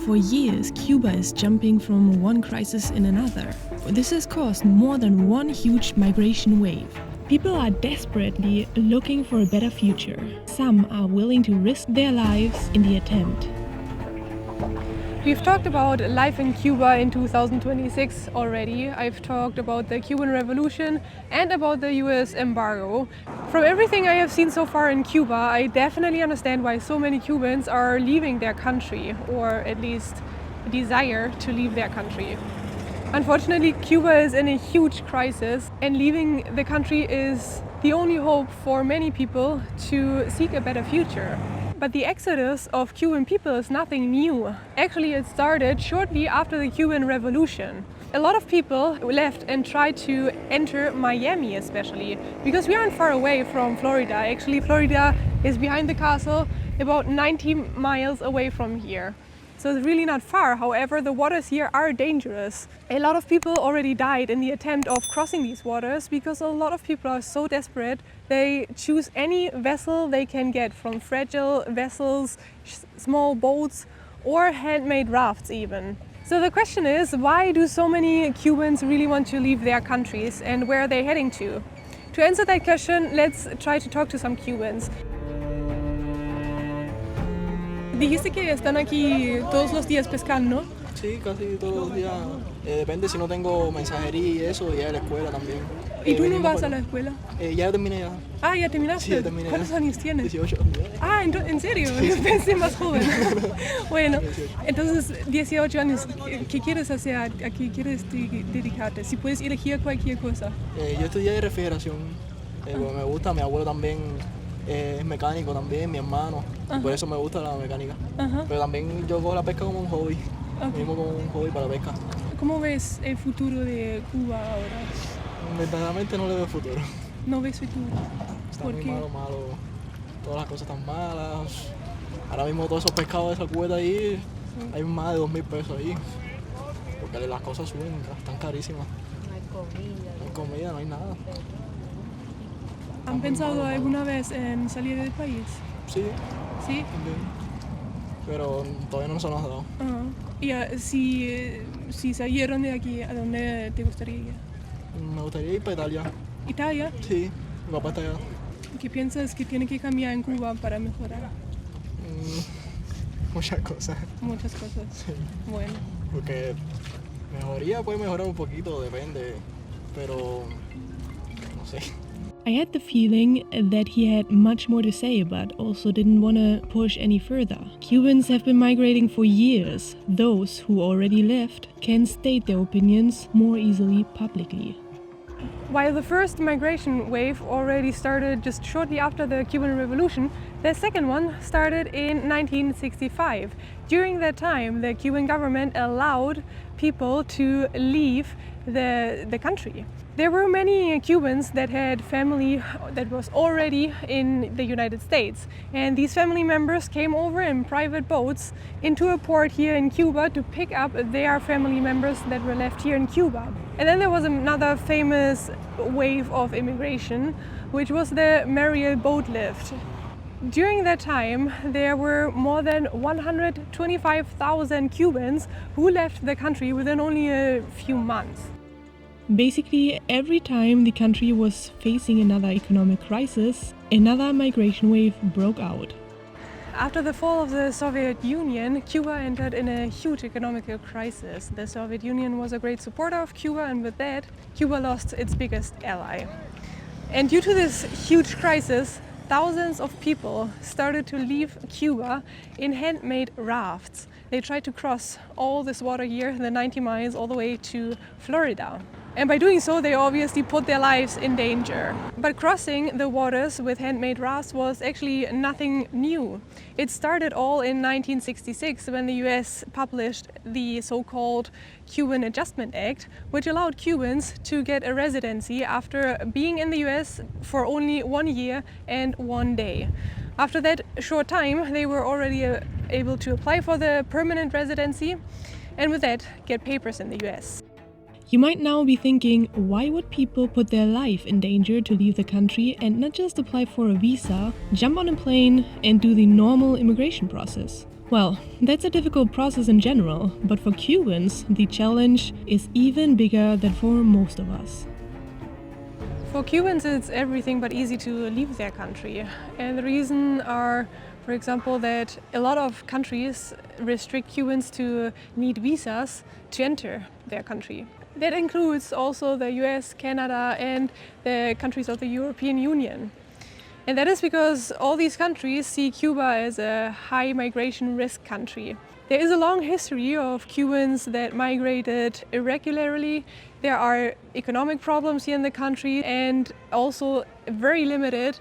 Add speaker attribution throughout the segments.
Speaker 1: For years, Cuba is jumping from one crisis in another. This has caused more than one huge migration wave. People are desperately looking for a better future. Some are willing to risk their lives in the attempt.
Speaker 2: We've talked about life in Cuba in 2026 already. I've talked about the Cuban Revolution and about the US embargo. From everything I have seen so far in Cuba, I definitely understand why so many Cubans are leaving their country, or at least desire to leave their country. Unfortunately, Cuba is in a huge crisis, and leaving the country is the only hope for many people to seek a better future. But the exodus of Cuban people is nothing new. Actually, it started shortly after the Cuban Revolution. A lot of people left and tried to enter Miami especially, because we aren't far away from Florida. Actually, Florida is behind the castle, about 90 miles away from here. So it's really not far. However, the waters here are dangerous. A lot of people already died in the attempt of crossing these waters because a lot of people are so desperate they choose any vessel they can get, from fragile vessels, small boats, or handmade rafts even. So the question is, why do so many Cubans really want to leave their countries, and where are they heading to? To answer that question, let's try to talk to some Cubans. Dijiste que están aquí todos los días pescando.
Speaker 3: Sí, casi todos los días. Depende si no tengo mensajería y eso, y a la escuela también.
Speaker 2: ¿Y tú no vas a la escuela?
Speaker 3: Ya terminé ya.
Speaker 2: Ah, ¿ya terminaste?
Speaker 3: Sí, ya terminé.
Speaker 2: ¿Cuántos años tienes?
Speaker 3: 18.
Speaker 2: Ah, ¿en serio?
Speaker 3: Sí.
Speaker 2: Yo pensé más joven. Bueno, entonces 18 años. ¿Qué quieres hacer? ¿A qué quieres dedicarte? Si puedes elegir cualquier cosa.
Speaker 3: Yo estudié refrigeración. Porque me gusta, mi abuelo también es mecánico también, mi hermano. Por eso me gusta la mecánica. Pero también yo cojo la pesca como un hobby. Mismo como un hobby para la pesca.
Speaker 2: ¿Cómo ves el futuro de Cuba ahora?
Speaker 3: Verdaderamente no le veo futuro.
Speaker 2: ¿No ves futuro?
Speaker 3: Está
Speaker 2: ¿Por
Speaker 3: muy
Speaker 2: qué?
Speaker 3: malo. Todas las cosas están malas. Ahora mismo todos esos pescados de esa cubeta ahí, hay más de 2.000 pesos ahí. Porque las cosas suben, están carísimas.
Speaker 4: No hay comida.
Speaker 3: No hay comida, no hay nada.
Speaker 2: ¿Han pensado alguna vez en salir del país?
Speaker 3: Sí,
Speaker 2: ¿Sí?
Speaker 3: también. Pero todavía no se nos ha dado.
Speaker 2: Si salieron de aquí, ¿a dónde te gustaría ir?
Speaker 3: Me gustaría ir para Italia.
Speaker 2: ¿Italia?
Speaker 3: Sí, mi papá está allá.
Speaker 2: ¿Qué piensas que tiene que cambiar en Cuba para mejorar?
Speaker 3: Muchas cosas.
Speaker 2: Muchas cosas.
Speaker 3: Sí.
Speaker 2: Bueno.
Speaker 3: Porque mejoría puede mejorar un poquito, depende. Pero no sé.
Speaker 1: I had the feeling that he had much more to say, but also didn't want to push any further. Cubans have been migrating for years. Those who already left can state their opinions more easily publicly.
Speaker 2: While the first migration wave already started just shortly after the Cuban Revolution, the second one started in 1965. During that time, the Cuban government allowed people to leave the country. There were many Cubans that had family that was already in the United States, and these family members came over in private boats into a port here in Cuba to pick up their family members that were left here in Cuba. And then there was another famous wave of immigration, which was the Mariel boatlift. During that time, there were more than 125,000 Cubans who left the country within only a few months.
Speaker 1: Basically, every time the country was facing another economic crisis, another migration wave broke out.
Speaker 2: After the fall of the Soviet Union, Cuba entered in a huge economical crisis. The Soviet Union was a great supporter of Cuba, and with that, Cuba lost its biggest ally. And due to this huge crisis, thousands of people started to leave Cuba in handmade rafts. They tried to cross all this water here, the 90 miles, all the way to Florida. And by doing so, they obviously put their lives in danger. But crossing the waters with handmade rafts was actually nothing new. It started all in 1966 when the US published the so-called Cuban Adjustment Act, which allowed Cubans to get a residency after being in the US for only 1 year and 1 day. After that short time, they were already able to apply for the permanent residency, and with that, get papers in the US.
Speaker 1: You might now be thinking, why would people put their life in danger to leave the country and not just apply for a visa, jump on a plane, and do the normal immigration process? Well, that's a difficult process in general, but for Cubans, the challenge is even bigger than for most of us.
Speaker 2: For Cubans, it's everything but easy to leave their country. And the reason are, for example, that a lot of countries restrict Cubans to need visas to enter their country. That includes also the US, Canada, and the countries of the European Union. And that is because all these countries see Cuba as a high migration risk country. There is a long history of Cubans that migrated irregularly. There are economic problems here in the country and also very limited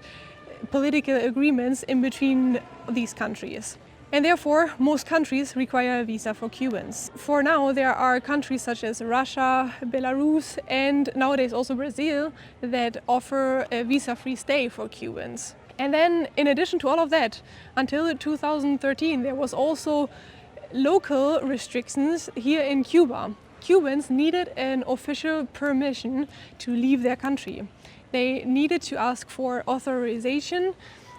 Speaker 2: political agreements in between these countries. And therefore, most countries require a visa for Cubans. For now, there are countries such as Russia, Belarus, and nowadays also Brazil that offer a visa-free stay for Cubans. And then, in addition to all of that, until 2013, there was also local restrictions here in Cuba. Cubans needed an official permission to leave their country. They needed to ask for authorization,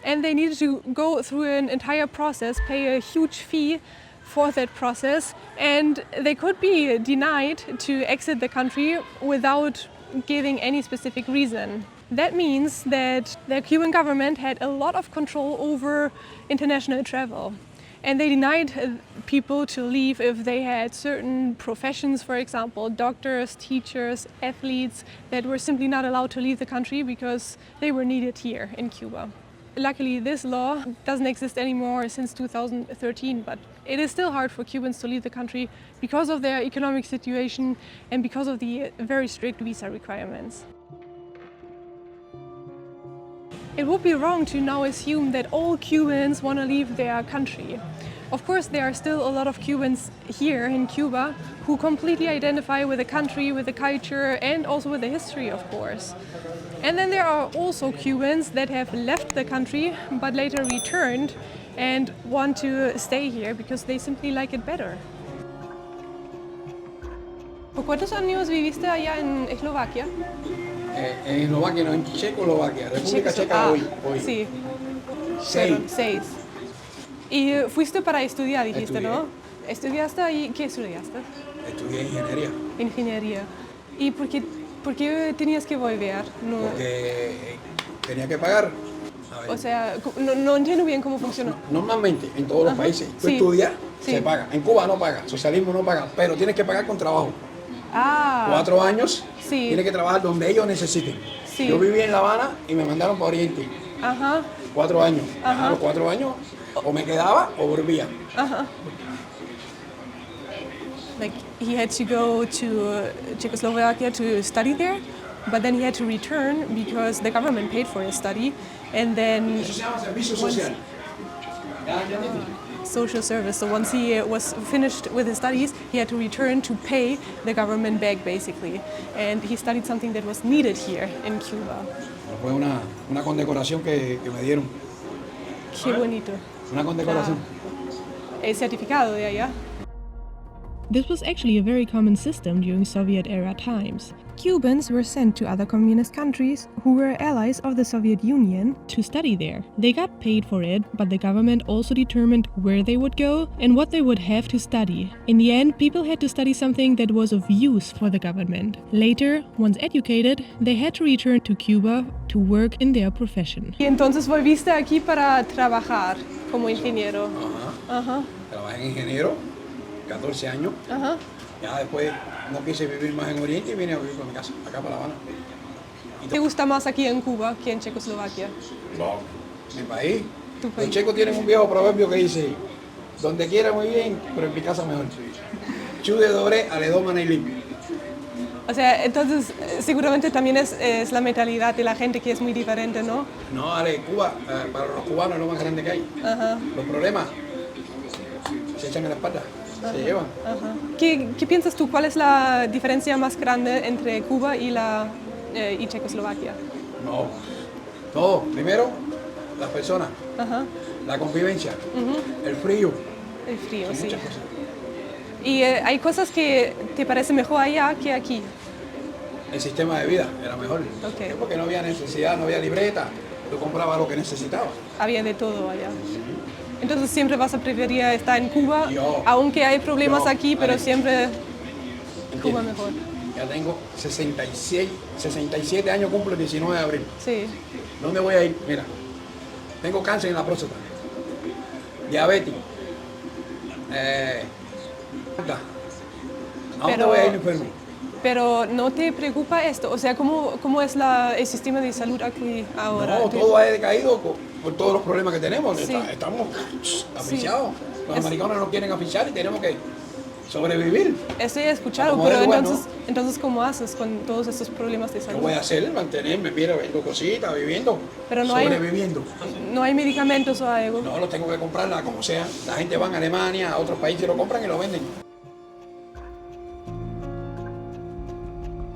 Speaker 2: and they needed to go through an entire process, pay a huge fee for that process, and they could be denied to exit the country without giving any specific reason. That means that the Cuban government had a lot of control over international travel. And they denied people to leave if they had certain professions, for example, doctors, teachers, athletes, that were simply not allowed to leave the country because they were needed here in Cuba. Luckily, this law doesn't exist anymore since 2013, but it is still hard for Cubans to leave the country because of their economic situation and because of the very strict visa requirements. It would be wrong to now assume that all Cubans want to leave their country. Of course, there are still a lot of Cubans here in Cuba who completely identify with the country, with the culture, and also with the history, of course. And then there are also Cubans that have left the country but later returned and want to stay here because they simply like it better. ¿Por cuántos años viviste allá en Eslovaquia?
Speaker 4: En Eslovaquia, no, en Checoslovaquia, República Checa hoy.
Speaker 2: Sí.
Speaker 4: 6.
Speaker 2: 6. Y fuiste para estudiar, dijiste,
Speaker 4: Estudié.
Speaker 2: ¿no? ¿Estudiaste y qué estudiaste?
Speaker 4: Estudié ingeniería.
Speaker 2: Ingeniería. ¿Y por qué tenías que volver? No,
Speaker 4: Porque tenía que pagar. A ver,
Speaker 2: o sea, no entiendo bien cómo funciona.
Speaker 4: normalmente en todos los
Speaker 2: Ajá,
Speaker 4: países tú
Speaker 2: sí,
Speaker 4: estudias,
Speaker 2: sí.
Speaker 4: se paga. En Cuba no paga, socialismo no paga, pero tienes que pagar con trabajo.
Speaker 2: Ah,
Speaker 4: 4 años,
Speaker 2: Sí.
Speaker 4: tienes que trabajar donde ellos necesiten.
Speaker 2: Sí.
Speaker 4: Yo viví en La Habana y me mandaron para Oriente.
Speaker 2: ajá,
Speaker 4: 4 años.
Speaker 2: Ajá.
Speaker 4: A los 4 años o me quedaba o volvía.
Speaker 2: ajá. Like he had to go to Czechoslovakia to study there, but then he had to return because the government paid for his study, and then
Speaker 4: Eso se llama servicio social.
Speaker 2: social service. So once he was finished with his studies, he had to return to pay the government back, basically. And he studied something that was needed here in Cuba.
Speaker 4: Fue una condecoración que me dieron.
Speaker 2: Qué bonito.
Speaker 4: Una condecoración.
Speaker 2: El certificado de allá.
Speaker 1: This was actually a very common system during Soviet-era times. Cubans were sent to other communist countries who were allies of the Soviet Union to study there. They got paid for it, but the government also determined where they would go and what they would have to study. In the end, people had to study something that was of use for the government. Later, once educated, they had to return to Cuba to work in their profession.
Speaker 2: Y entonces volviste aquí para trabajar como ingeniero.
Speaker 4: Ajá.
Speaker 2: Ajá,
Speaker 4: Trabajé en ingeniero, 14 años.
Speaker 2: ajá.
Speaker 4: Ya después no quise vivir más en Oriente y vine a vivir por mi casa, acá para La Habana.
Speaker 2: ¿Te gusta más aquí en Cuba que en Checoslovaquia?
Speaker 4: No, mi país.
Speaker 2: Tu
Speaker 4: Los
Speaker 2: país.
Speaker 4: checos tienen un viejo proverbio que dice, donde quiera muy bien, pero en mi casa mejor. Chu de dobre, ale doma y limpio.
Speaker 2: O sea, entonces seguramente también es la mentalidad de la gente que es muy diferente, ¿no?
Speaker 4: No, ale, Cuba, para los cubanos es lo más grande que hay.
Speaker 2: Ajá,
Speaker 4: Los problemas se echan en la espalda, se llevan.
Speaker 2: ajá. ¿Qué piensas tú? ¿Cuál es la diferencia más grande entre Cuba y Checoslovaquia?
Speaker 4: No, todo. Primero, las personas,
Speaker 2: Ajá,
Speaker 4: la convivencia, el frío,
Speaker 2: el frío,
Speaker 4: son
Speaker 2: sí.
Speaker 4: muchas cosas.
Speaker 2: ¿Y hay cosas que te parecen mejor allá que aquí?
Speaker 4: El sistema de vida era mejor.
Speaker 2: Ok.
Speaker 4: Porque no había necesidad, no había libreta. Tú comprabas lo que necesitabas.
Speaker 2: Había de todo allá. Entonces siempre vas a preferir estar en Cuba,
Speaker 4: Yo-
Speaker 2: aunque hay problemas
Speaker 4: yo,
Speaker 2: aquí, pero
Speaker 4: Mariel,
Speaker 2: siempre Cuba
Speaker 4: ¿entiendes?
Speaker 2: mejor.
Speaker 4: Ya tengo 67 años, cumplo el 19 de abril.
Speaker 2: Sí.
Speaker 4: ¿Dónde voy a ir? Mira, tengo cáncer en la próstata, diabetes. ¿A dónde
Speaker 2: Pero-
Speaker 4: voy a ir enfermo?
Speaker 2: Pero ¿no te preocupa esto? O sea, ¿cómo es el sistema de salud aquí ahora?
Speaker 4: No, todo ha decaído por todos los problemas que tenemos.
Speaker 2: Sí.
Speaker 4: Estamos asfixiados. Los
Speaker 2: Es-
Speaker 4: americanos nos quieren asfixiar y tenemos que sobrevivir.
Speaker 2: Eso he escuchado,
Speaker 4: Como
Speaker 2: pero
Speaker 4: es bueno.
Speaker 2: entonces ¿cómo haces con todos estos problemas de
Speaker 4: ¿Qué
Speaker 2: salud?
Speaker 4: voy a hacer? Mantenerme, mira, vendo cositas, viviendo,
Speaker 2: Pero no hay-
Speaker 4: sobreviviendo.
Speaker 2: ¿No hay medicamentos o algo?
Speaker 4: No, los tengo que comprarla como sea. La gente va a Alemania, a otros países, lo compran y lo venden.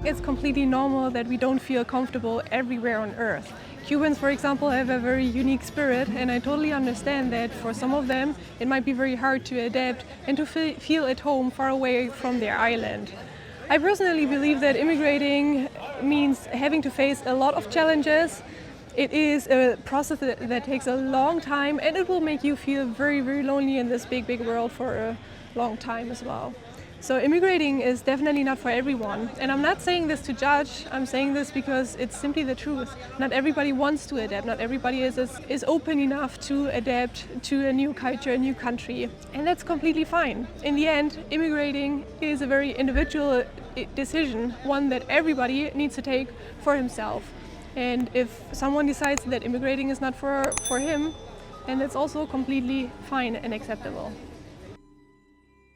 Speaker 2: It's completely normal that we don't feel comfortable everywhere on Earth. Cubans, for example, have a very unique spirit, and I totally understand that for some of them it might be very hard to adapt and to feel at home far away from their island. I personally believe that immigrating means having to face a lot of challenges. It is a process that takes a long time, and it will make you feel very, very lonely in this big, big world for a long time as well. So immigrating is definitely not for everyone. And I'm not saying this to judge, I'm saying this because it's simply the truth. Not everybody wants to adapt, not everybody is open enough to adapt to a new culture, a new country. And that's completely fine. In the end, immigrating is a very individual decision, one that everybody needs to take for himself. And if someone decides that immigrating is not for him, then it's also completely fine and acceptable.